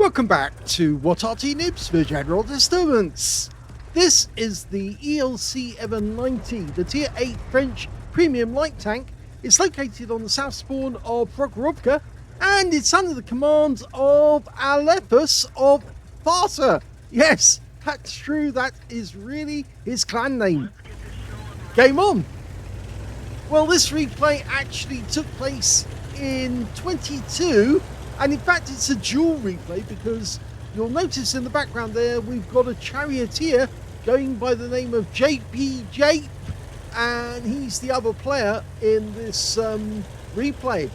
Welcome back to What Arty Noobs for General Disturbance. This is the ELC EVEN 90, the Tier 8 French premium light tank. It's located on the south spawn of Prokhorovka, and it's under the command of Alephus of FARTR. Yes, that's true, that is really his clan name. Game on! Well, this replay actually took place in 22, and in fact it's a dual replay because you'll notice in the background there we've got a Charioteer going by the name of JapeyeJake, and he's the other player in this replay.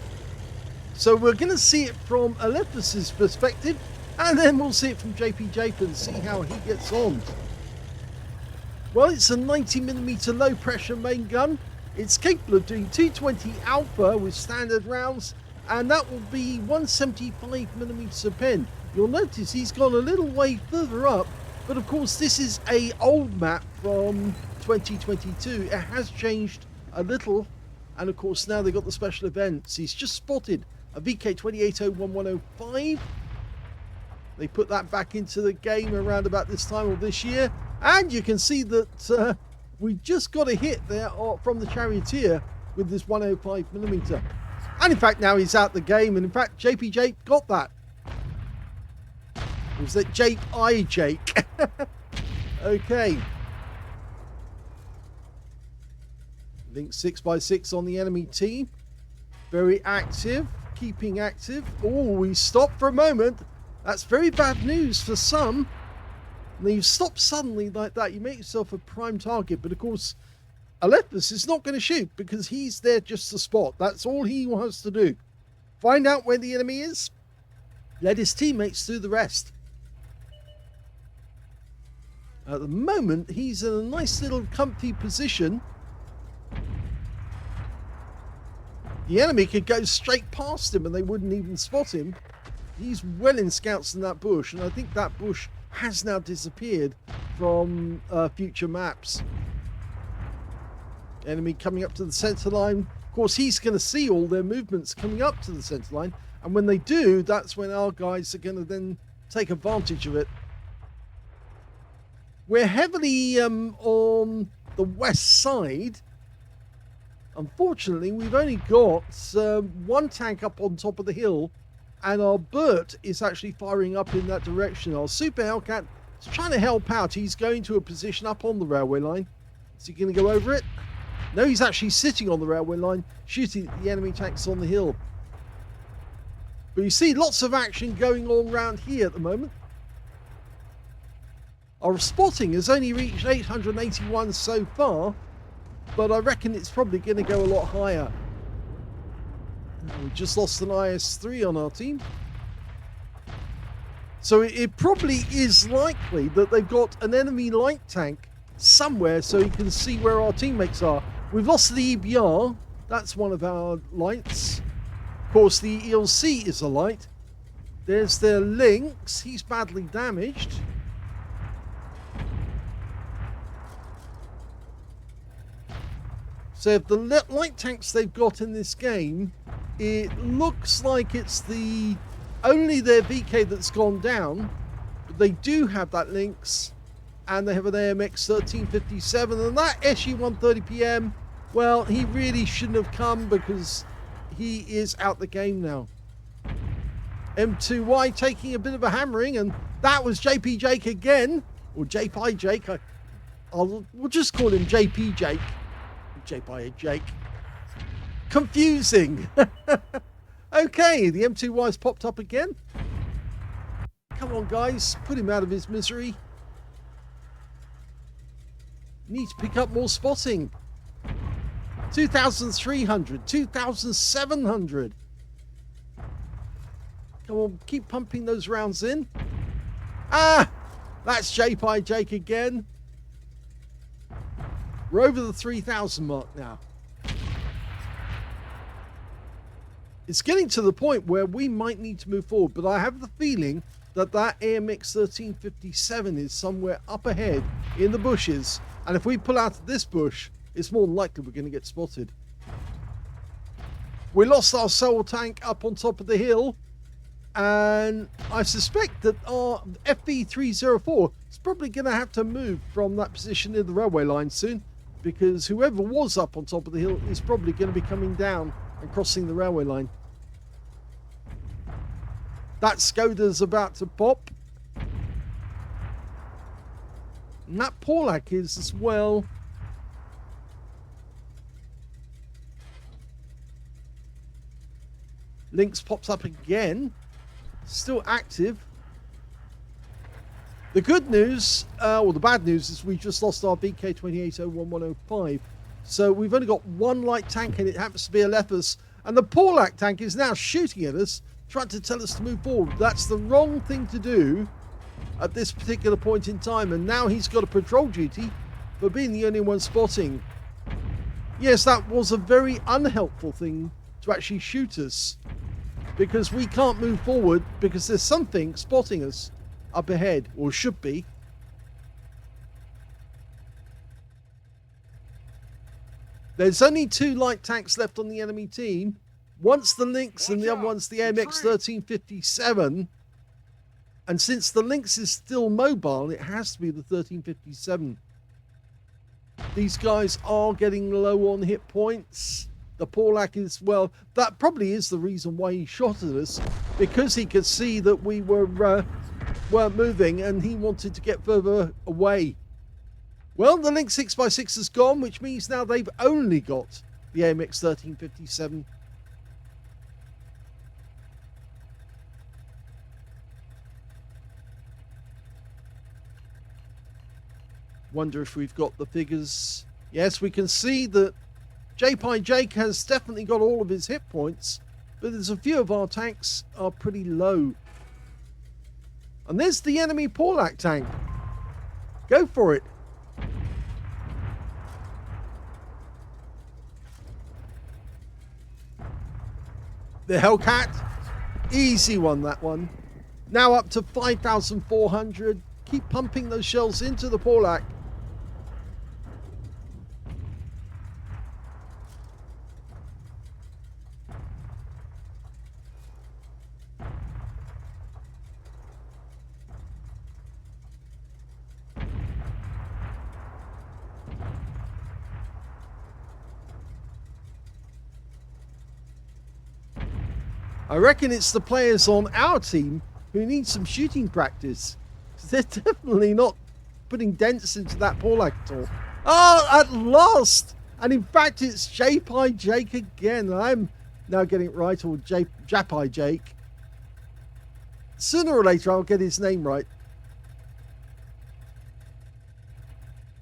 So we're going to see it from Alephus's perspective, and then we'll see it from JapeyeJake and see how he gets on. Well, it's a 90mm low pressure main gun. It's capable of doing 220 alpha with standard rounds, and that will be 175mm a pen. You'll notice he's gone a little way further up, but of course this is a old map from 2022. It has changed a little, and of course now they've got the special events. He's just spotted a VK2801-105. They put that back into the game around about this time of this year, and you can see that we just got a hit there from the Charioteer with this 105mm. And in fact now he's out the game, and in fact JapeyeJake got that. Was that JapeyeJake? Okay. Link 6x6 on the enemy team. Very active, keeping active. Oh, we stopped for a moment. That's very bad news for some. When you stop suddenly like that, you make yourself a prime target. But of course, Alephus is not going to shoot because he's there just to spot. That's all he wants to do. Find out where the enemy is. Let his teammates do the rest. At the moment, he's in a nice little comfy position. The enemy could go straight past him and they wouldn't even spot him. He's well in scouts in that bush, and I think that bush has now disappeared from future maps. Enemy coming up to the center line. Of course, he's going to see all their movements coming up to the center line, and when they do, that's when our guys are going to then take advantage of it. We're heavily on the west side. Unfortunately, we've only got one tank up on top of the hill, and our Bert is actually firing up in that direction. Our Super Hellcat is trying to help out. He's going to a position up on the railway line. Is he going to go over it? No, he's actually sitting on the railway line, shooting at the enemy tanks on the hill. But you see lots of action going on around here at the moment. Our spotting has only reached 881 so far, but I reckon it's probably going to go a lot higher. We just lost an IS-3 on our team. So it probably is likely that they've got an enemy light tank somewhere so you can see where our teammates are. We've lost the EBR. That's one of our lights. Of course, the ELC is a light. There's their Lynx. He's badly damaged. So if the light tanks they've got in this game, it looks like it's only their VK that's gone down, but they do have that Lynx, and they have an AMX 1357, and that SU-130PM, well, he really shouldn't have come because he is out the game now. M2Y taking a bit of a hammering, and that was JapeyeJake again, or JapeyeJake. We'll just call him JapeyeJake. JapeyeJake. Confusing. Okay, the M2Y's popped up again. Come on, guys, put him out of his misery. Need to pick up more spotting. 2,300, 2,700. Come on, keep pumping those rounds in. Ah, that's JapeyeJake again. We're over the 3,000 mark now. It's getting to the point where we might need to move forward, but I have the feeling that that AMX 1357 is somewhere up ahead in the bushes, and if we pull out of this bush, it's more than likely we're going to get spotted. We lost our soul tank up on top of the hill. And I suspect that our FV304 is probably going to have to move from that position near the railway line soon, because whoever was up on top of the hill is probably going to be coming down and crossing the railway line. That Skoda's about to pop. And that Porlak is as well. Lynx pops up again. Still active. The good news, or the bad news, is we just lost our BK2801-105. So we've only got one light tank, and it happens to be Alephus. And the Porlak tank is now shooting at us, trying to tell us to move forward. That's the wrong thing to do at this particular point in time. And now he's got a patrol duty for being the only one spotting. Yes, that was a very unhelpful thing to actually shoot us, because we can't move forward because there's something spotting us up ahead, or should be. There's only 2 light tanks left on the enemy team. One's the Lynx and the other one's the AMX 1357. And since the Lynx is still mobile, it has to be the 1357. These guys are getting low on hit points. The Porlak is, well, that probably is the reason why he shot at us, because he could see that we weren't moving and he wanted to get further away. Well, the Lynx 6x6 is gone, which means now they've only got the AMX 1357. Wonder if we've got the figures. Yes, we can see that JapeyeJake has definitely got all of his hit points, but there's a few of our tanks are pretty low. And there's the enemy Porlak tank. Go for it. The Hellcat, easy one, that one. Now up to 5,400. Keep pumping those shells into the Porlak. I reckon it's the players on our team who need some shooting practice. They're definitely not putting dents into that Porlak at all. Oh, at last! And in fact, it's JapeyeJake again. I'm now getting it right, or JapeyeJake. Sooner or later, I'll get his name right.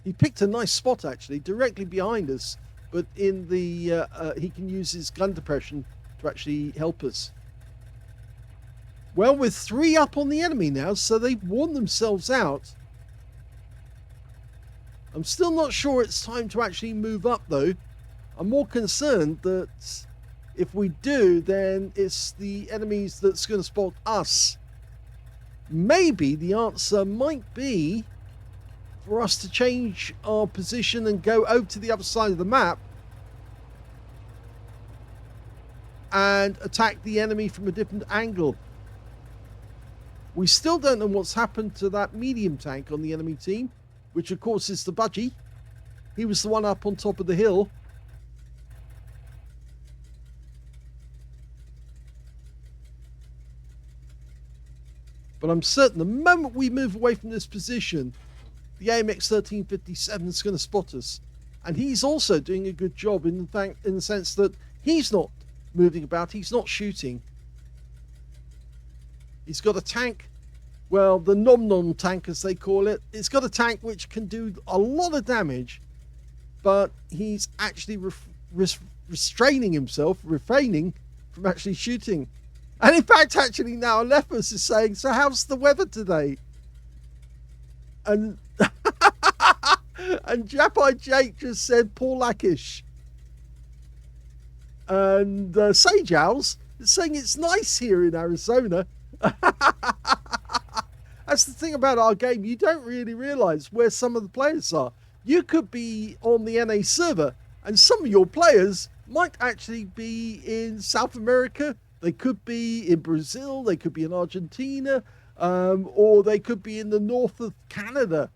He picked a nice spot, actually, directly behind us. But in the he can use his gun depression to actually help us. Well, we're 3 up on the enemy now, so they've worn themselves out. I'm still not sure it's time to actually move up, though. I'm more concerned that if we do, then it's the enemies that's going to spot us. Maybe the answer might be for us to change our position and go over to the other side of the map and attack the enemy from a different angle. We still don't know what's happened to that medium tank on the enemy team, which of course is the Budgie. He was the one up on top of the hill. But I'm certain the moment we move away from this position, the AMX 1357 is going to spot us. And he's also doing a good job in the sense that he's not moving about, he's not shooting. He's got a tank, well, the Nom Nom tank as they call it. It's got a tank which can do a lot of damage, but he's actually refraining from actually shooting. And in fact, actually now Alephus is saying, so how's the weather today? And and JapeyeJake just said Porlakish. And Sage Owls is saying it's nice here in Arizona. That's the thing about our game. You don't really realize where some of the players are. You could be on the NA server and some of your players might actually be in South America They could be in Brazil, they could be in Argentina, or they could be in the north of Canada.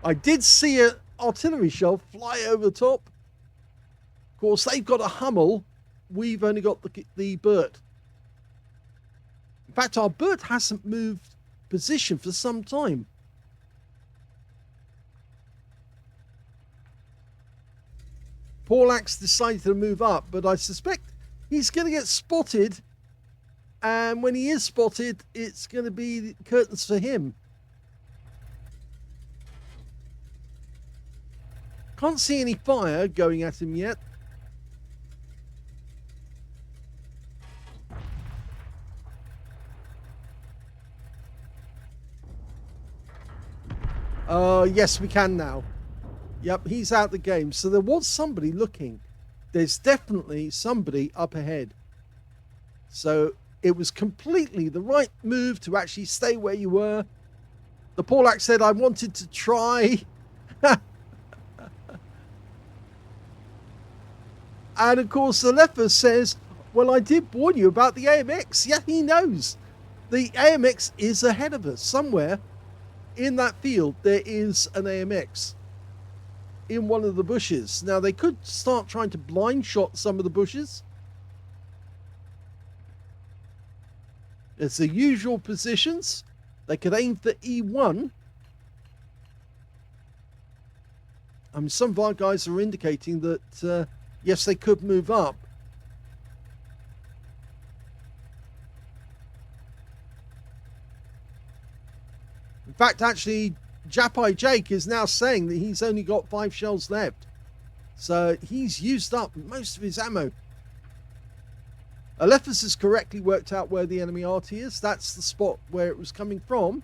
I did see an artillery shell fly over the top. Of course, they've got a Hummel. We've only got the Burt. In fact, our Burt hasn't moved position for some time. Paulax decided to move up, but I suspect he's going to get spotted. And when he is spotted, it's going to be curtains for him. Can't see any fire going at him yet. Yes, we can now. Yep, he's out the game. So there was somebody looking. There's definitely somebody up ahead. So it was completely the right move to actually stay where you were. The Paulax said, I wanted to try. And of course, Alephus says, well, I did warn you about the AMX. Yeah, he knows. The AMX is ahead of us. Somewhere in that field, there is an AMX in one of the bushes. Now, they could start trying to blind shot some of the bushes. It's the usual positions. They could aim for E1. Some of our guys are indicating that, yes, they could move up. In fact, actually, JapeyeJake is now saying that he's only got 5 shells left. So he's used up most of his ammo. Alephus has correctly worked out where the enemy Arty is. That's the spot where it was coming from.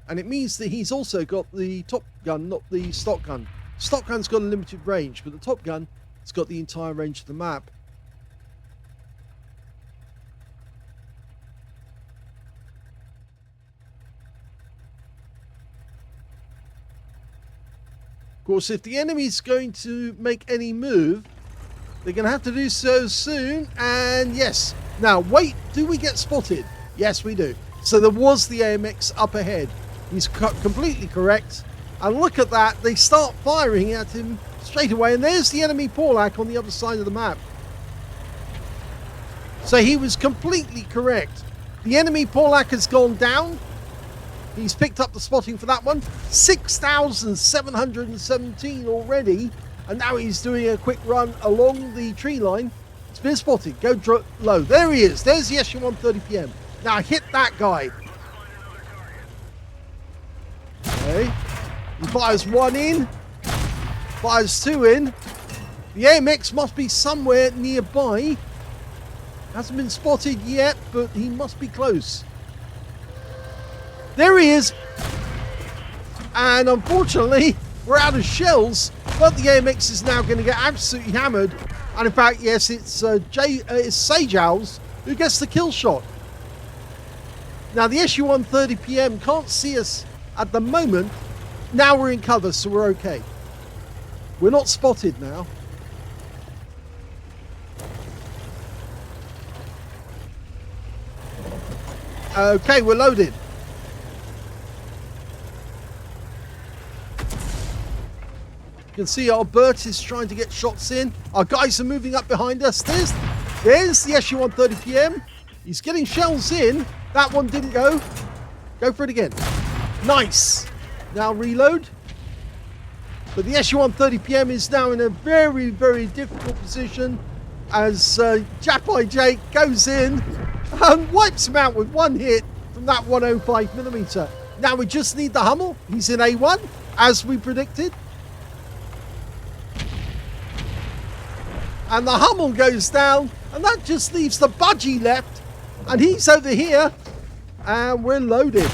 And it means that he's also got the top gun, not the stock gun. Stock gun's got a limited range, but the top gun has got the entire range of the map. Of course, if the enemy's going to make any move, they're going to have to do so soon. And yes, now wait, do we get spotted? Yes, we do. So there was the AMX up ahead. He's completely correct. And look at that, they start firing at him straight away. And there's the enemy Paulax on the other side of the map. So he was completely correct. The enemy Paulax has gone down. He's picked up the spotting for that one. 6,717 already. And now he's doing a quick run along the tree line. It's been spotted. Go low. There he is. There's the Su-130 PM. Now hit that guy. Okay. He fires 1 in. Fires 2 in. The AMX must be somewhere nearby. Hasn't been spotted yet, but he must be close. There he is. And unfortunately, we're out of shells, but the AMX is now going to get absolutely hammered. And in fact, yes, it's Sage Owls who gets the kill shot. Now, the Su-130 PM can't see us at the moment. Now we're in cover, so we're okay. We're not spotted now. Okay, we're loaded. You can see our Burt is trying to get shots in. Our guys are moving up behind us. There's the Su-130 PM. He's getting shells in. That one didn't go. Go for it again. Nice. Now reload. But the Su-130 PM is now in a very, very difficult position as JapeyeJake goes in and wipes him out with 1 hit from that 105mm. Now we just need the Hummel. He's in A1, as we predicted. And the Hummel goes down, and that just leaves the Budgie left. And he's over here, and we're loaded.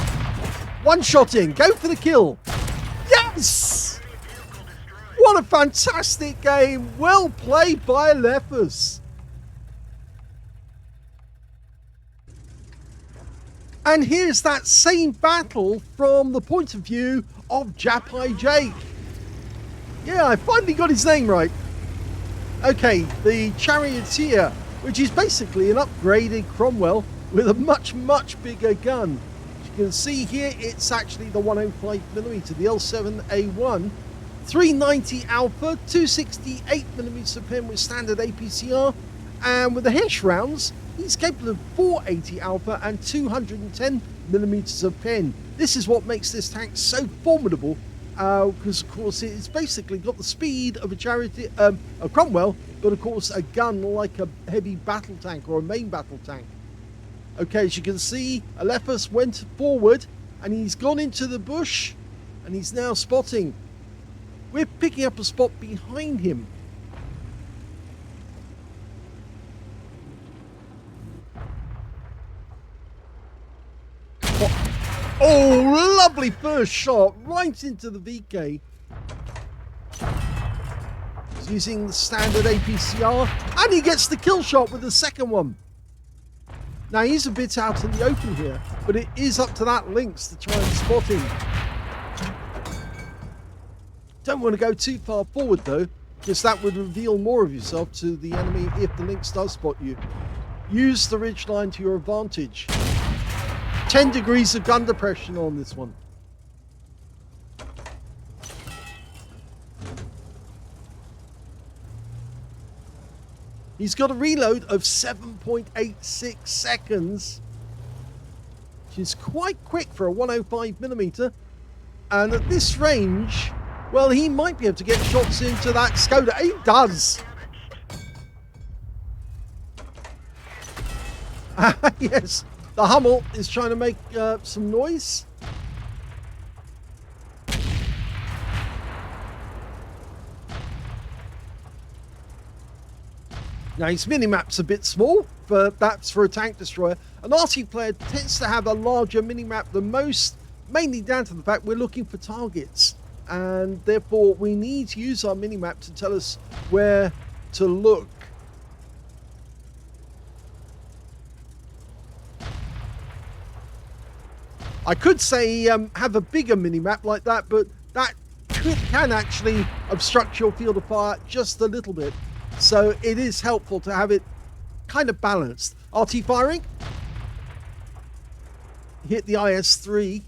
1 shot in, go for the kill. Yes! What a fantastic game. Well played by Alephus. And here's that same battle from the point of view of JapeyeJake. Yeah, I finally got his name right. Okay, the Charioteer, which is basically an upgraded Cromwell with a much, much bigger gun. As you can see here, it's actually the 105mm, the L7A1, 390 Alpha, 268mm pen with standard APCR, and with the Hesh rounds, he's capable of 480 Alpha and 210mm of pen. This is what makes this tank so formidable, because of course it's basically got the speed of a Charioteer, a Cromwell, but of course a gun like a heavy battle tank or a main battle tank. Okay, as you can see, Alephus went forward and he's gone into the bush and he's now spotting. We're picking up a spot behind him. Oh, lovely first shot right into the VK. He's using the standard APCR and he gets the kill shot with the second one. Now he's a bit out in the open here, but it is up to that Lynx to try and spot him. Don't want to go too far forward though, because that would reveal more of yourself to the enemy if the Lynx does spot you. Use the ridgeline to your advantage. 10 degrees of gun depression on this one. He's got a reload of 7.86 seconds, which is quite quick for a 105mm. And at this range, well, he might be able to get shots into that Skoda. He does. Yes, the Hummel is trying to make some noise. Now his minimap's a bit small, but that's for a tank destroyer. An Arty player tends to have a larger minimap than most, mainly down to the fact we're looking for targets. And therefore we need to use our minimap to tell us where to look. I could say have a bigger minimap like that, but that can actually obstruct your field of fire just a little bit. So it is helpful to have it kind of balanced. RT firing. Hit the IS-3.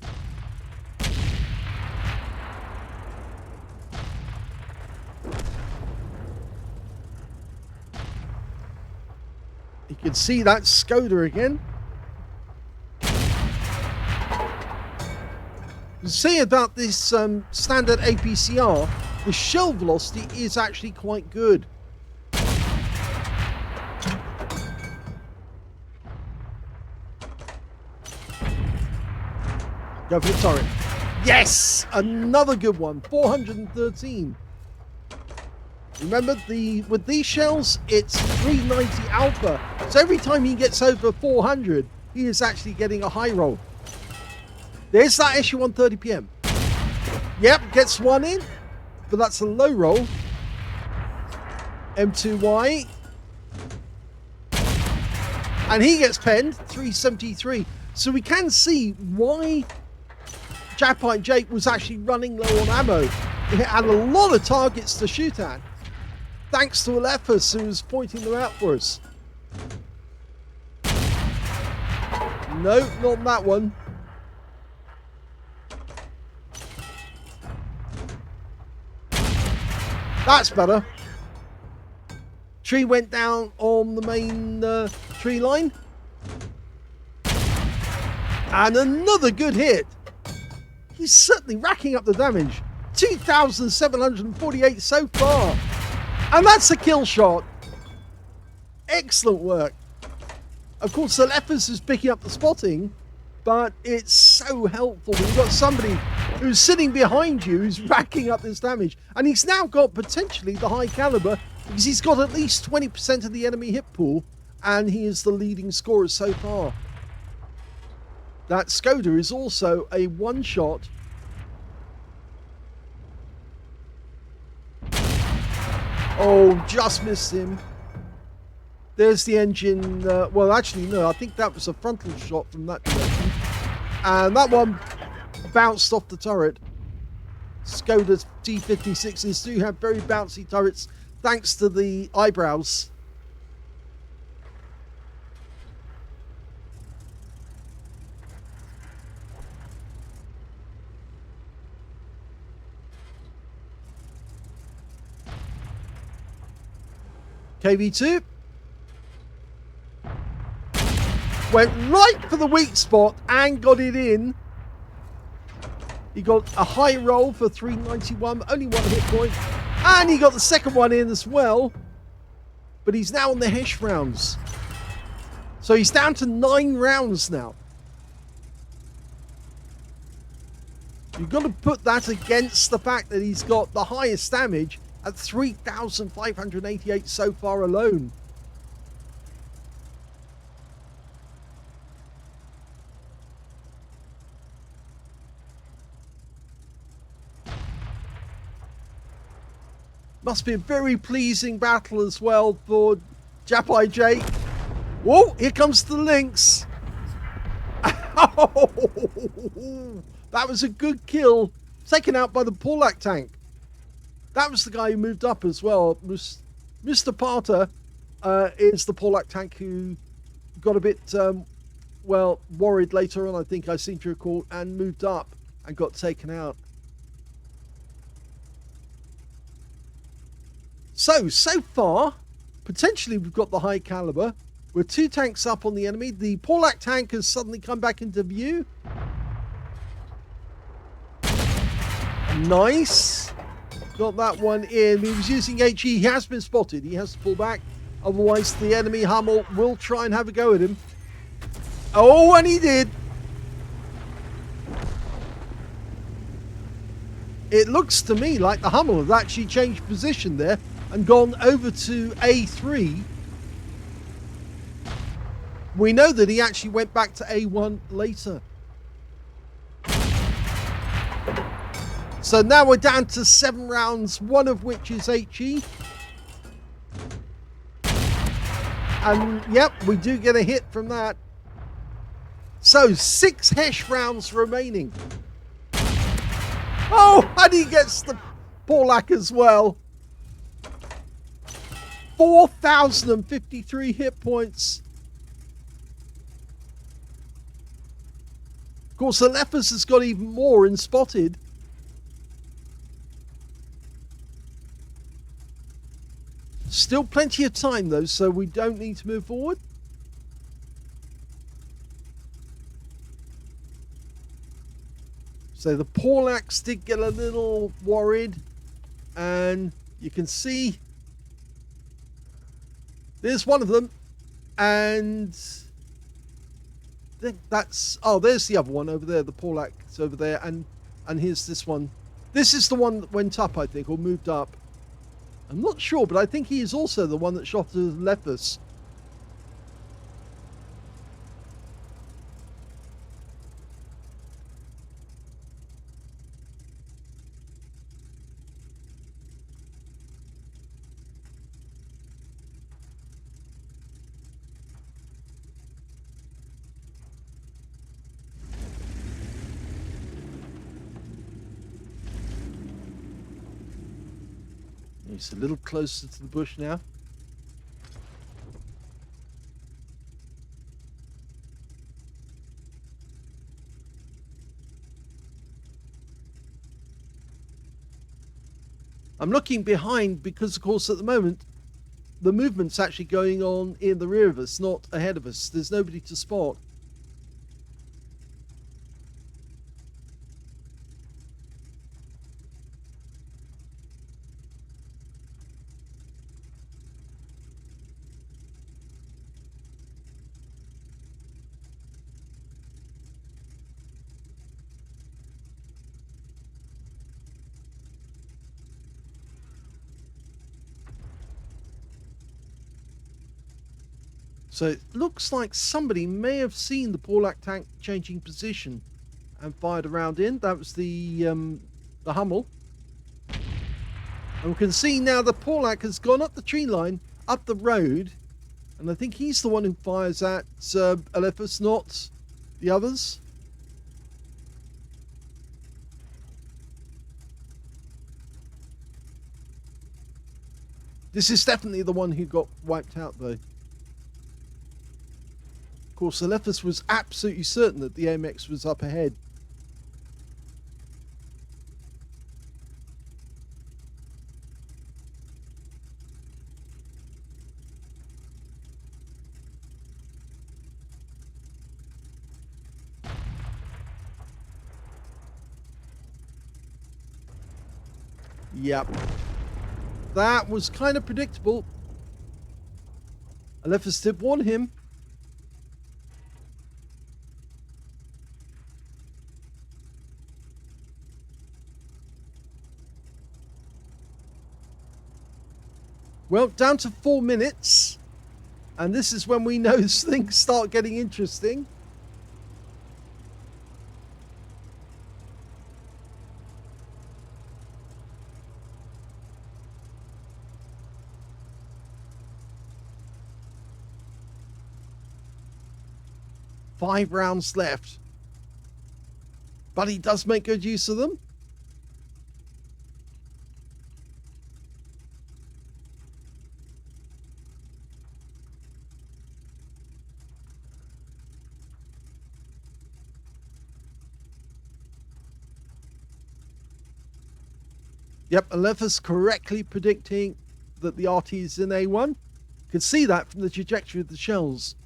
You can see that Skoda again. See about this standard APCR, the shell velocity is actually quite good. Go for the turret. Yes! Another good one. 413. Remember, with these shells, it's 390 Alpha. So every time he gets over 400, he is actually getting a high roll. There's that issue 1:30 PM. Yep, gets one in, but that's a low roll. M2Y. And he gets penned, 373. So we can see why JapeyeJake was actually running low on ammo. He had a lot of targets to shoot at, thanks to Alephus, who was pointing them out for us. No, not that one. That's better. Tree went down on the main tree line. And another good hit. He's certainly racking up the damage. 2,748 so far. And that's a kill shot. Excellent work. Of course, Alephus is picking up the spotting, but it's so helpful when you've got somebody who's sitting behind you who's racking up this damage. And he's now got potentially the high caliber because he's got at least 20% of the enemy hit pool, and he is the leading scorer so far. That Skoda is also a one-shot. Oh, just missed him. There's the engine. Well, actually, no, I think that was a frontal shot from that direction. And that one bounced off the turret. Skoda T56s do have very bouncy turrets thanks to the eyebrows. KV2 went right for the weak spot and got it in. He got a high roll for 391, only 1 hit point, and he got the second one in as well. But he's now on the Hesh rounds, so he's down to 9 rounds now. You've got to put that against the fact that he's got the highest damage at 3,588 so far alone. Must be a very pleasing battle as well for JapeyeJake. Whoa, here comes the Lynx. Oh, that was a good kill. Taken out by the Porlak tank. That was the guy who moved up as well. Mr. FARTR is the Porlak tank who got a bit, well, worried later on, I think I seem to recall, and moved up and got taken out. So far, potentially we've got the high caliber. We're 2 tanks up on the enemy. The Porlak tank has suddenly come back into view. Nice. Got that one in. He was using HE. He has been spotted. He has to pull back. Otherwise, the enemy Hummel will try and have a go at him. Oh, and he did. It looks to me like the Hummel has actually changed position there and gone over to A3. We know that he actually went back to A1 later. So now we're down to 7 rounds, 1 of which is HE. And yep, we do get a hit from that. So 6 Hesh rounds remaining. Oh, and he gets the Porlak as well. 4,053 hit points. Of course, Alephus has got even more in spotted. Still plenty of time though, so we don't need to move forward. So the Porlaks did get a little worried, and you can see there's one of them, and I think that's, oh, there's the other one over there. The Porlak's over there, and here's this one. This is the one that went up, I think, or moved up. I'm not sure, but I think he is also the one that shot at Alephus. He's a little closer to the bush now. I'm looking behind because, of course, at the moment, the movement's actually going on in the rear of us, not ahead of us. There's nobody to spot. So it looks like somebody may have seen the Porlak tank changing position and fired a round in. That was the Hummel. And we can see now the Porlak has gone up the tree line, up the road, and I think he's the one who fires at Alephus, not the others. This is definitely the one who got wiped out, though. Of course, Alephus was absolutely certain that the AMX was up ahead. Yep. That was kind of predictable. Alephus did warn him. Well, down to 4 minutes. And this is when we know things start getting interesting. Five rounds left. But he does make good use of them. Yep, Alephus correctly predicting that the Arty is in A1. Could see that from the trajectory of the shells.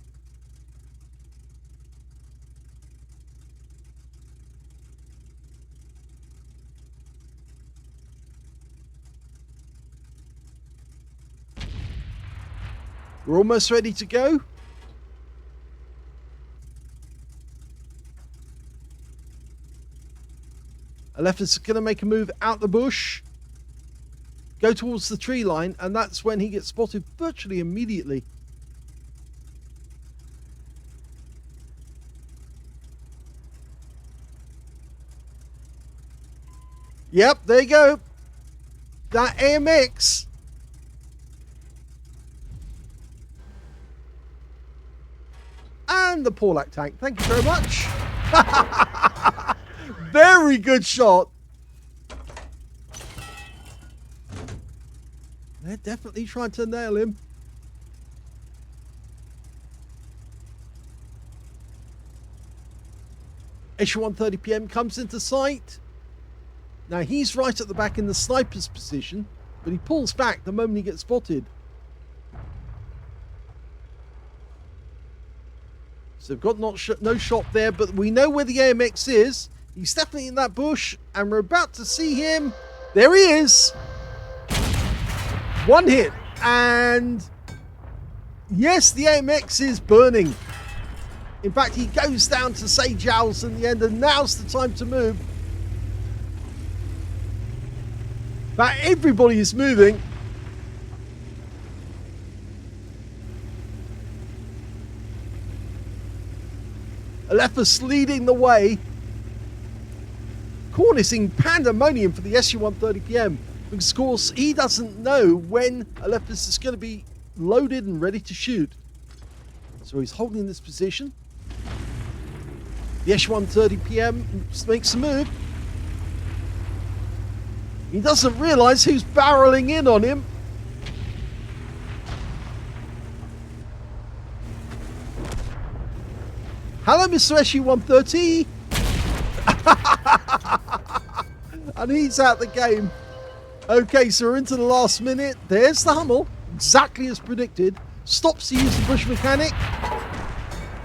We're almost ready to go. Alephus is going to make a move out the bush. Go towards the tree line, and that's when he gets spotted virtually immediately. Yep, there you go. That AMX. And the Porlac tank. Thank you very much. Very good shot. They're definitely trying to nail him. SU-130 PM comes into sight. Now he's right at the back in the sniper's position, but he pulls back the moment he gets spotted. So they've got no shot there, but we know where the AMX is. He's definitely in that bush, and we're about to see him. There he is. One hit, and yes, the AMX is burning. In fact, he goes down to Sage Owls in the end, and now's the time to move. But everybody is moving. Alephus leading the way. Cornicing pandemonium for the SU-130 PM. Because, of course, he doesn't know when Alephus is going to be loaded and ready to shoot. So he's holding this position. The SU-130 PM makes a move. He doesn't realise who's barreling in on him. Hello, Mr. SU-130. And he's out the game. Okay, so we're into the last minute. There's the Hummel, exactly as predicted. Stops to use the bush mechanic.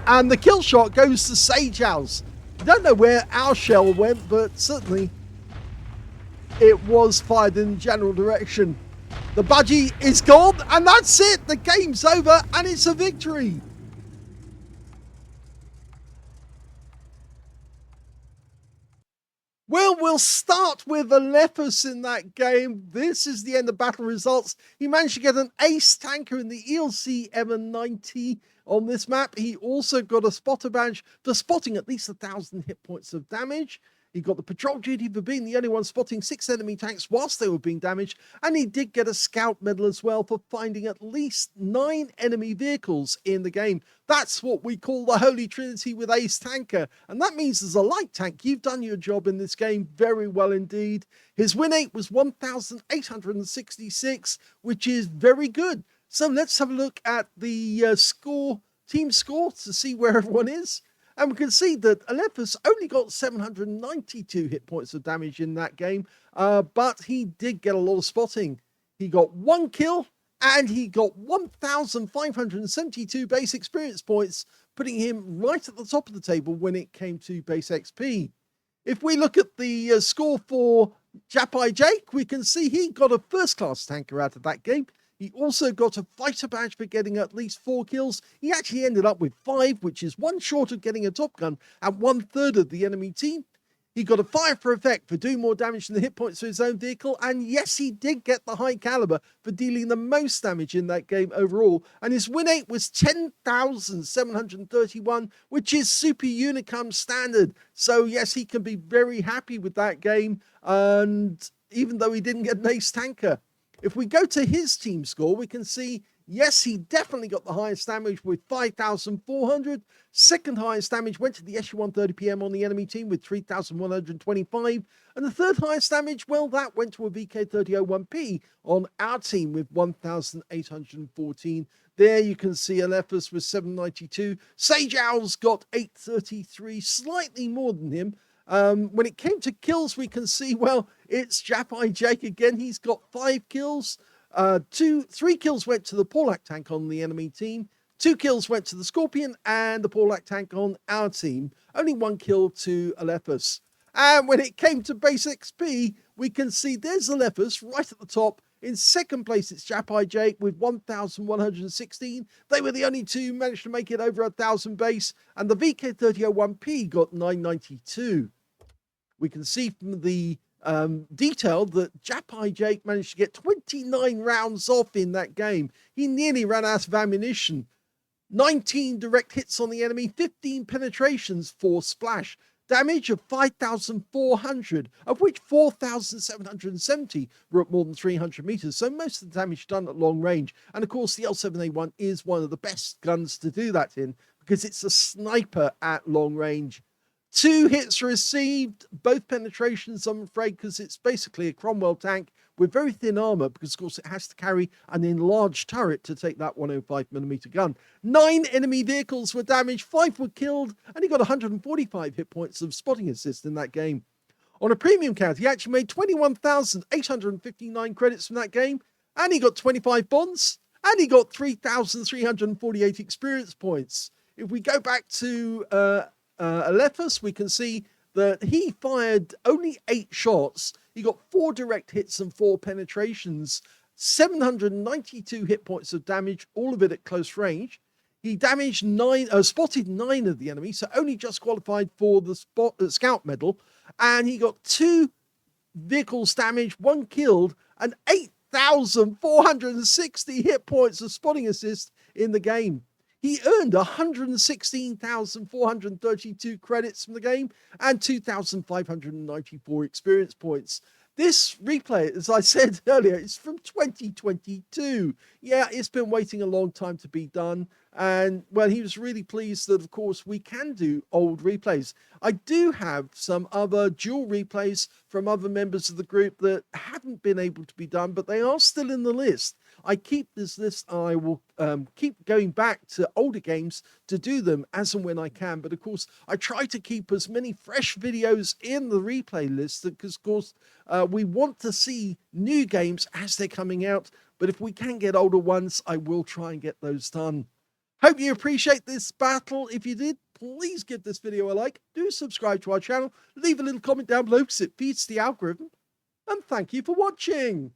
And the kill shot goes to Sage Owls. Don't know where our shell went, but certainly it was fired in the general direction. The budgie is gone, and that's it. The game's over, and it's a victory. Well, we'll start with Alephus in that game. This is the end of battle results. He managed to get an ace tanker in the ELC EVEN 90 on this map. He also got a spotter badge for spotting at least 1,000 hit points of damage. He got the patrol duty for being the only one spotting 6 enemy tanks whilst they were being damaged, and he did get a scout medal as well for finding at least 9 enemy vehicles in the game. That's what we call the Holy Trinity with Ace Tanker, and that means as a light tank, you've done your job in this game very well indeed. His win rate was 1,866, which is very good. So let's have a look at the team score to see where everyone is. And we can see that Alephus only got 792 hit points of damage in that game, but he did get a lot of spotting. He got 1 kill and he got 1,572 base experience points, putting him right at the top of the table when it came to base XP. If we look at the score for JapeyeJake, we can see he got a first-class tanker out of that game. He also got a fighter badge for getting at least 4 kills. He actually ended up with 5, which is 1 short of getting a top gun at 1/3 of the enemy team. He got a fire for effect for doing more damage than the hit points to his own vehicle. And yes, he did get the high caliber for dealing the most damage in that game overall. And his win rate was 10,731, which is Super Unicum standard. So yes, he can be very happy with that game. And even though he didn't get an ace tanker. If we go to his team score, we can see, yes, he definitely got the highest damage with 5,400. Second highest damage went to the SU-130 PM on the enemy team with 3,125. And the third highest damage, well, that went to a VK3001P on our team with 1,814. There you can see Alephus with 792. Sage Owls got 833, slightly more than him. When it came to kills, we can see, well, it's JapeyeJake again. He's got 5 kills. 3 kills went to the Porlak tank on the enemy team. 2 kills went to the Scorpion and the Porlak tank on our team. Only 1 kill to Alephus. And when it came to base XP, we can see there's Alephus right at the top. In second place, it's JapeyeJake with 1,116. They were the only two who managed to make it over 1,000 base. And the VK3001P got 992. We can see from the detail that JapeyeJake managed to get 29 rounds off in that game. He nearly ran out of ammunition. 19 direct hits on the enemy, 15 penetrations, 4 splash. Damage of 5,400, of which 4,770 were at more than 300 meters. So most of the damage done at long range. And of course, the L7A1 is one of the best guns to do that in because it's a sniper at long range. 2 hits received, both penetrations, I'm afraid, because it's basically a Cromwell tank with very thin armor, because of course it has to carry an enlarged turret to take that 105mm gun. 9 enemy vehicles were damaged, 5 were killed, and he got 145 hit points of spotting assist in that game. On a premium count, he actually made 21,859 credits from that game, and he got 25 bonds, and he got 3,348 experience points. If we go back to Alephus, we can see that he fired only 8 shots. He got 4 direct hits and 4 penetrations, 792 hit points of damage, all of it at close range. He spotted 9 of the enemy, so only just qualified for the scout medal. And he got 2 vehicles damaged, 1 killed, and 8,460 hit points of spotting assist in the game. He earned 116,432 credits from the game and 2,594 experience points. This replay, as I said earlier, is from 2022. Yeah, it's been waiting a long time to be done. And, well, he was really pleased that, of course, we can do old replays. I do have some other dual replays from other members of the group that haven't been able to be done, but they are still in the list. I keep this list and I will keep going back to older games to do them as and when I can. But of course, I try to keep as many fresh videos in the replay list because, of course, we want to see new games as they're coming out. But if we can get older ones, I will try and get those done. Hope you appreciate this battle. If you did, please give this video a like. Do subscribe to our channel. Leave a little comment down below because it feeds the algorithm. And thank you for watching.